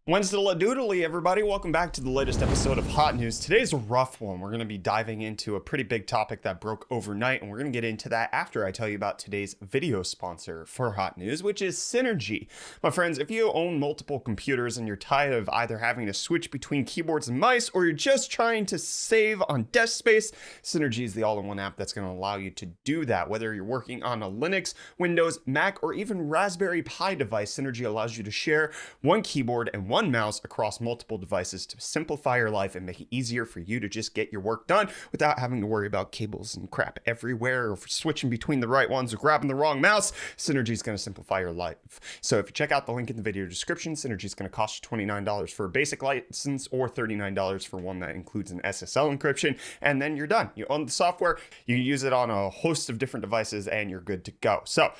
Wednesday doodly, everybody. Welcome back to the latest episode of Hot News. Today's a rough one. We're going to be diving into a pretty big topic that broke overnight, and we're going to get into that after I tell you about today's video sponsor for Hot News, which is Synergy. My friends, if you own multiple computers and you're tired of either having to switch between keyboards and mice, or you're just trying to save on desk space, Synergy is the all-in-one app that's going to allow you to do that. Whether you're working on a Linux, Windows, Mac, or even Raspberry Pi device, Synergy allows you to share one keyboard and one mouse across multiple devices to simplify your life and make it easier for you to just get your work done without having to worry about cables and crap everywhere, or switching between the right ones, or grabbing the wrong mouse. Synergy is going to simplify your life. So if you check out the link in the video description, Synergy is going to cost you $29 for a basic license or $39 for one that includes an SSL encryption, and then you're done. You own the software, you can use it on a host of different devices, and you're good to go. So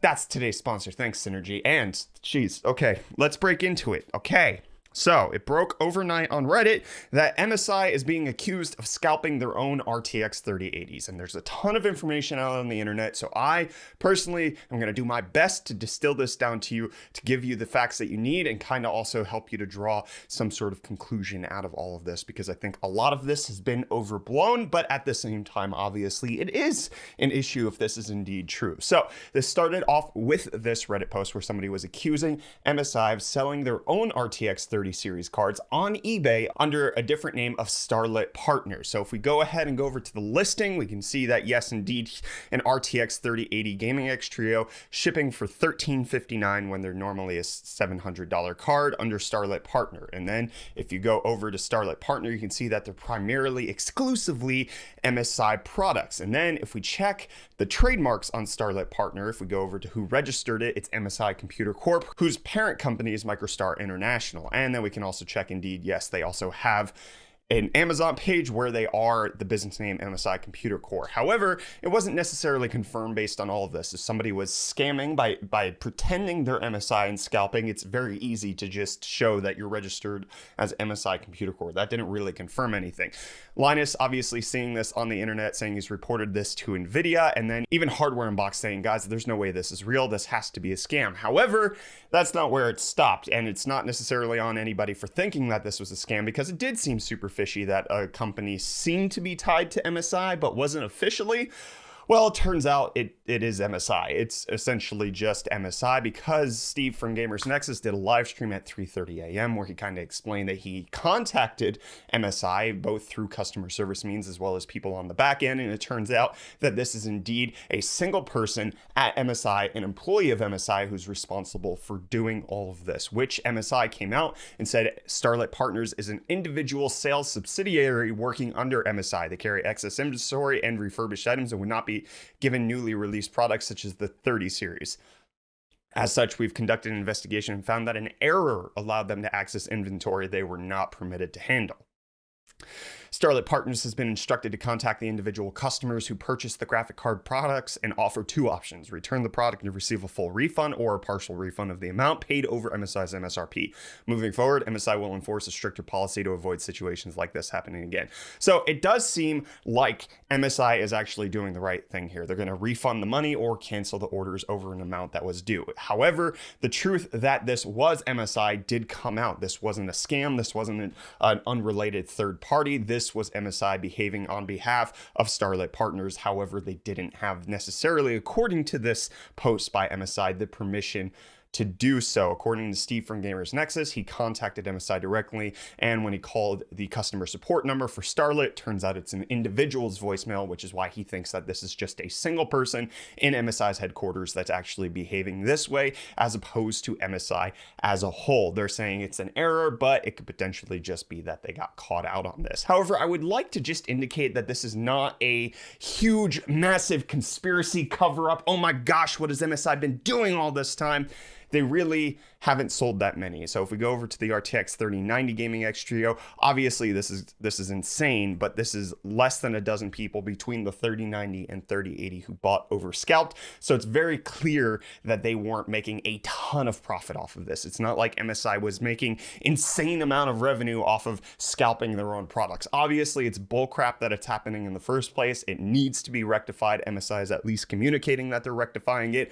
that's today's sponsor. Thanks, Synergy. And, geez, okay, let's break into it. Okay. So it broke overnight on Reddit that MSI is being accused of scalping their own RTX 3080s. And there's a ton of information out on the internet. So I personally am going to do my best to distill this down to you, to give you the facts that you need, and kind of also help you to draw some sort of conclusion out of all of this, because I think a lot of this has been overblown, but at the same time, obviously, it is an issue if this is indeed true. So this started off with this Reddit post where somebody was accusing MSI of selling their own RTX 30 series cards on eBay under a different name of Starlit Partners. So if we go ahead and go over to the listing, we can see that yes, indeed, an RTX 3080 Gaming X Trio shipping for $13.59 when they're normally a $700 card under Starlit Partner. And then if you go over to Starlit Partner, you can see that they're primarily exclusively MSI products. And then if we check the trademarks on Starlit Partner, if we go over to who registered it, it's MSI Computer Corp, whose parent company is Microstar International. And then we can also check, indeed, yes, they also have an Amazon page where they are the business name MSI Computer Core. However, it wasn't necessarily confirmed based on all of this. If somebody was scamming by pretending they're MSI and scalping, it's very easy to just show that you're registered as MSI Computer Core. That didn't really confirm anything. Linus obviously seeing this on the internet, saying he's reported this to NVIDIA, and then even Hardware Unboxed saying, guys, there's no way this is real. This has to be a scam. However, that's not where it stopped, and it's not necessarily on anybody for thinking that this was a scam, because it did seem super fishy that a company seemed to be tied to MSI but wasn't officially. Well, it turns out it is MSI. It's essentially just MSI, because Steve from Gamers Nexus did a live stream at 3:30 a.m. where he kind of explained that he contacted MSI both through customer service means as well as people on the back end, and it turns out that this is indeed a single person at MSI, an employee of MSI, who's responsible for doing all of this, which MSI came out and said Starlit Partners is an individual sales subsidiary working under MSI. They carry excess inventory and refurbished items and would not be given newly released products such as the 30 series. As such, we've conducted an investigation and found that an error allowed them to access inventory they were not permitted to handle. Starlit Partners has been instructed to contact the individual customers who purchased the graphic card products and offer two options: return the product and receive a full refund, or a partial refund of the amount paid over MSI's MSRP. Moving forward, MSI will enforce a stricter policy to avoid situations like this happening again. So it does seem like MSI is actually doing the right thing here. They're going to refund the money or cancel the orders over an amount that was due. However, the truth that this was MSI did come out. This wasn't a scam. This wasn't an unrelated third party. This was MSI behaving on behalf of Starlit Partners. However, they didn't have necessarily, according to this post by MSI, the permission to do so. According to Steve from Gamers Nexus, he contacted MSI directly, and when he called the customer support number for Starlit, turns out it's an individual's voicemail, which is why he thinks that this is just a single person in MSI's headquarters that's actually behaving this way, as opposed to MSI as a whole. They're saying it's an error, but it could potentially just be that they got caught out on this. However, I would like to just indicate that this is not a huge, massive conspiracy cover-up. Oh my gosh, what has MSI been doing all this time? They really haven't sold that many. So if we go over to the RTX 3090 Gaming X Trio, obviously this is insane, but this is less than a dozen people between the 3090 and 3080 who bought over scalped. So it's very clear that they weren't making a ton of profit off of this. It's not like MSI was making insane amount of revenue off of scalping their own products. Obviously, it's bullcrap that it's happening in the first place. It needs to be rectified. MSI is at least communicating that they're rectifying it.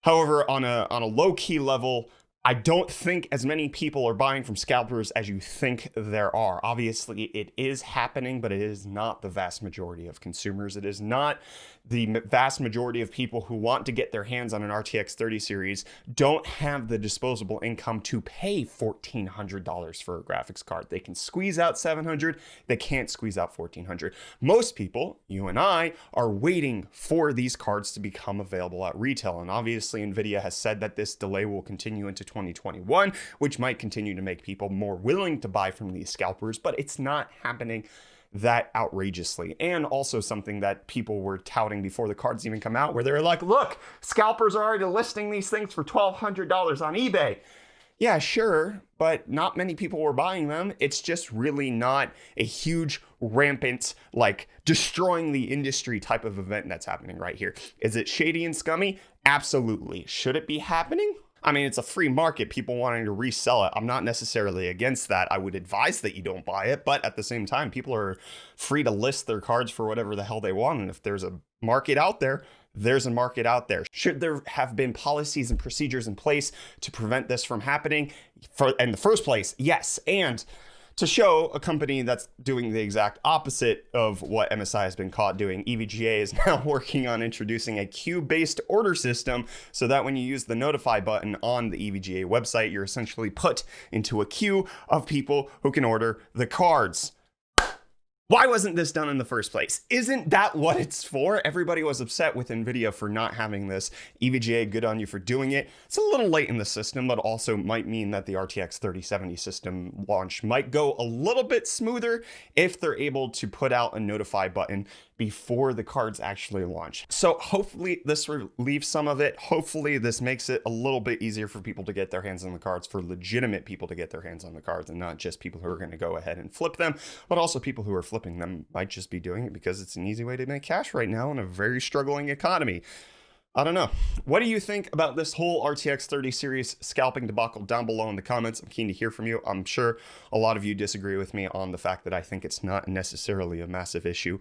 However, on a low-key level, I don't think as many people are buying from scalpers as you think there are. Obviously, it is happening, but it is not the vast majority of consumers. It is not the vast majority of people who want to get their hands on an RTX 30 series don't have the disposable income to pay $1,400 for a graphics card. They can squeeze out $700. They can't squeeze out $1,400. Most people, you and I, are waiting for these cards to become available at retail. And obviously, NVIDIA has said that this delay will continue into 2021, which might continue to make people more willing to buy from these scalpers, but it's not happening that outrageously. And also something that people were touting before the cards even come out, where they're like, look, scalpers are already listing these things for $1,200 on eBay. Yeah, sure, but not many people were buying them. It's just really not a huge, rampant, like destroying the industry type of event that's happening right here. Is it shady and scummy? Absolutely. Should it be happening? I mean, it's a free market, people wanting to resell it. I'm not necessarily against that. I would advise that you don't buy it, but at the same time, people are free to list their cards for whatever the hell they want. And if there's a market out there, there's a market out there. Should there have been policies and procedures in place to prevent this from happening in the first place? Yes. And to show a company that's doing the exact opposite of what MSI has been caught doing, EVGA is now working on introducing a queue-based order system so that when you use the notify button on the EVGA website, you're essentially put into a queue of people who can order the cards. Why wasn't this done in the first place? Isn't that what it's for? Everybody was upset with NVIDIA for not having this. EVGA, good on you for doing it. It's a little late in the system, but also might mean that the RTX 3070 system launch might go a little bit smoother if they're able to put out a notify button before the cards actually launch. So hopefully this relieves some of it. Hopefully this makes it a little bit easier for people to get their hands on the cards, for legitimate people to get their hands on the cards, and not just people who are going to go ahead and flip them, but also people who are flipping them might just be doing it because it's an easy way to make cash right now in a very struggling economy. I don't know. What do you think about this whole RTX 30 series scalping debacle? Down below in the comments. I'm keen to hear from you. I'm sure a lot of you disagree with me on the fact that I think it's not necessarily a massive issue.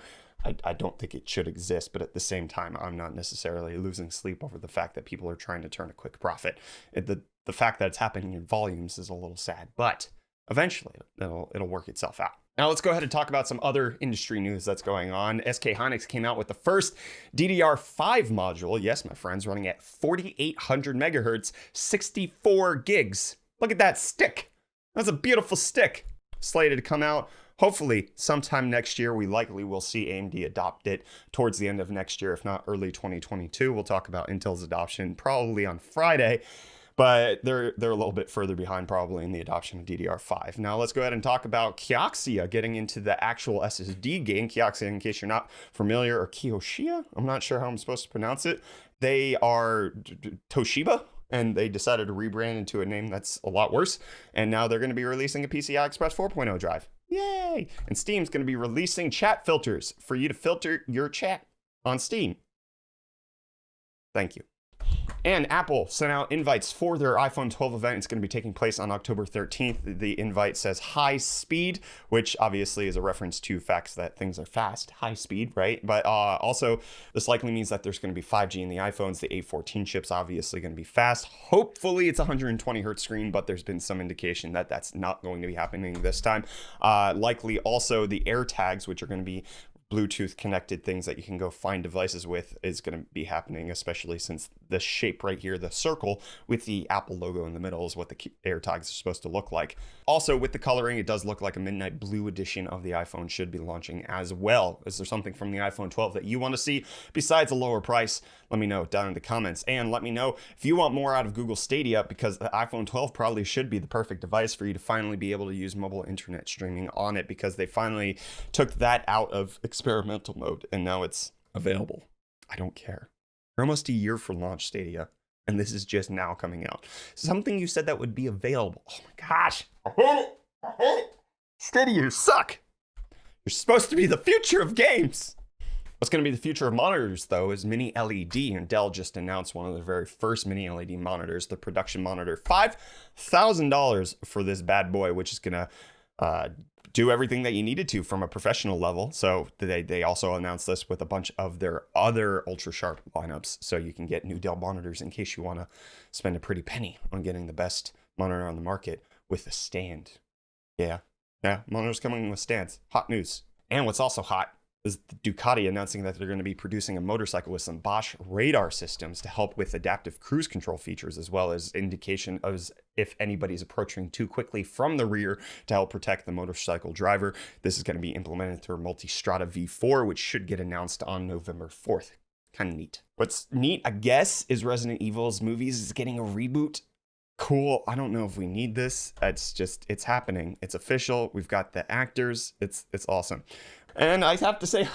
I don't think it should exist, but at the same time, I'm not necessarily losing sleep over the fact that people are trying to turn a quick profit. The fact that it's happening in volumes is a little sad, but eventually it'll work itself out. Now let's go ahead and talk about some other industry news that's going on. SK Hynix came out with the first DDR5 module. Yes, my friends, running at 4,800 megahertz, 64 gigs. Look at that stick. That's a beautiful stick. Slated to come out hopefully sometime next year. We likely will see AMD adopt it towards the end of next year, if not early 2022. We'll talk about Intel's adoption probably on Friday, but they're a little bit further behind probably in the adoption of DDR5. Now let's go ahead and talk about KIOXIA getting into the actual SSD game. KIOXIA, in case you're not familiar, or KIOXIA, I'm not sure how I'm supposed to pronounce it. They are Toshiba, and they decided to rebrand into a name that's a lot worse. And now they're going to be releasing a PCI Express 4.0 drive. Yay! And Steam's going to be releasing chat filters for you to filter your chat on Steam. Thank you. And Apple sent out invites for their iPhone 12 event. It's going to be taking place on October 13th. The invite says high speed, which obviously is a reference to facts that things are fast, high speed, right? But also, this likely means that there's going to be 5G in the iPhones. The A14 chip's obviously going to be fast. Hopefully, it's 120 hertz screen, but there's been some indication that that's not going to be happening this time. Likely also the AirTags, which are going to be Bluetooth connected things that you can go find devices with, is going to be happening, especially since the shape right here, the circle with the Apple logo in the middle, is what the AirTags are supposed to look like. Also, with the coloring, it does look like a midnight blue edition of the iPhone should be launching as well. Is there something from the iPhone 12 that you want to see besides a lower price? Let me know down in the comments, and let me know if you want more out of Google Stadia, because the iPhone 12 probably should be the perfect device for you to finally be able to use mobile internet streaming on it, because they finally took that out of experimental mode and now it's available. I don't care. We're almost a year for launch Stadia, and this is just now coming out. Something you said that would be available. Oh my gosh. I hate it. Stadia, you suck. You're supposed to be the future of games. What's going to be the future of monitors, though, is Mini-LED, and Dell just announced one of their very first Mini-LED monitors, the production monitor. $5,000 for this bad boy, which is going to do everything that you needed to from a professional level. So they also announced this with a bunch of their other ultra sharp lineups. So you can get new Dell monitors in case you want to spend a pretty penny on getting the best monitor on the market with a stand. Yeah, monitors coming with stands. Hot news. And what's also hot is Ducati announcing that they're going to be producing a motorcycle with some Bosch radar systems to help with adaptive cruise control features, as well as indication of if anybody's approaching too quickly from the rear to help protect the motorcycle driver. This is going to be implemented through a Multistrada V4, which should get announced on November 4th. Kind of neat. What's neat, I guess, is Resident Evil's movies is getting a reboot. Cool. I don't know if we need this. It's happening. It's official. We've got the actors. It's awesome. And I have to say,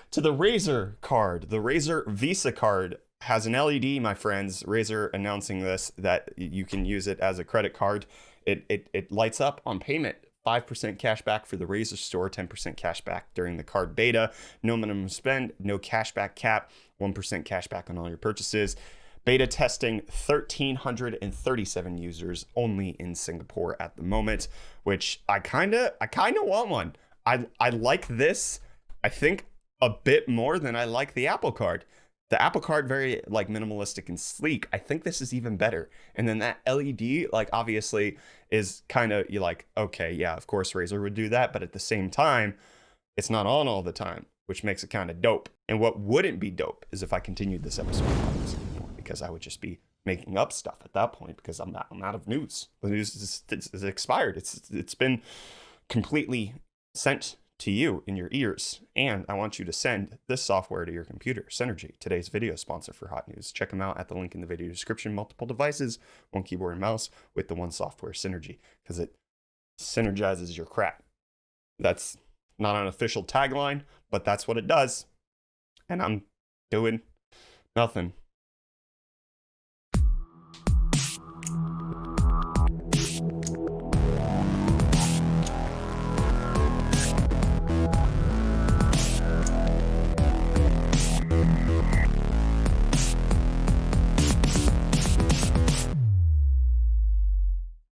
to the Razer Card. The Razer Visa Card has an LED, my friends. Razer announcing this, that you can use it as a credit card. It lights up on payment. 5% cash back for the Razer store, 10% cash back during the card beta. No minimum spend, no cashback cap, 1% cash back on all your purchases. Beta testing 1,337 users only in Singapore at the moment, which I kind of want one. I like this, I think, a bit more than I like the Apple Card. The Apple Card, very like minimalistic and sleek. I think this is even better. And then that LED, like obviously is kind of, you're like, okay, yeah, of course Razer would do that. But at the same time, it's not on all the time, which makes it kind of dope. And what wouldn't be dope is if I continued this episode because I would just be making up stuff at that point because I'm out of news. The news is expired. It's been completely sent to you in your ears, and I want you to send this software to your computer. Synergy, today's video sponsor for Hot News. Check them out at the link in the video description. Multiple devices, one keyboard and mouse with the one software, Synergy, because it synergizes your crap. That's not an official tagline, but that's what it does. And I'm doing nothing.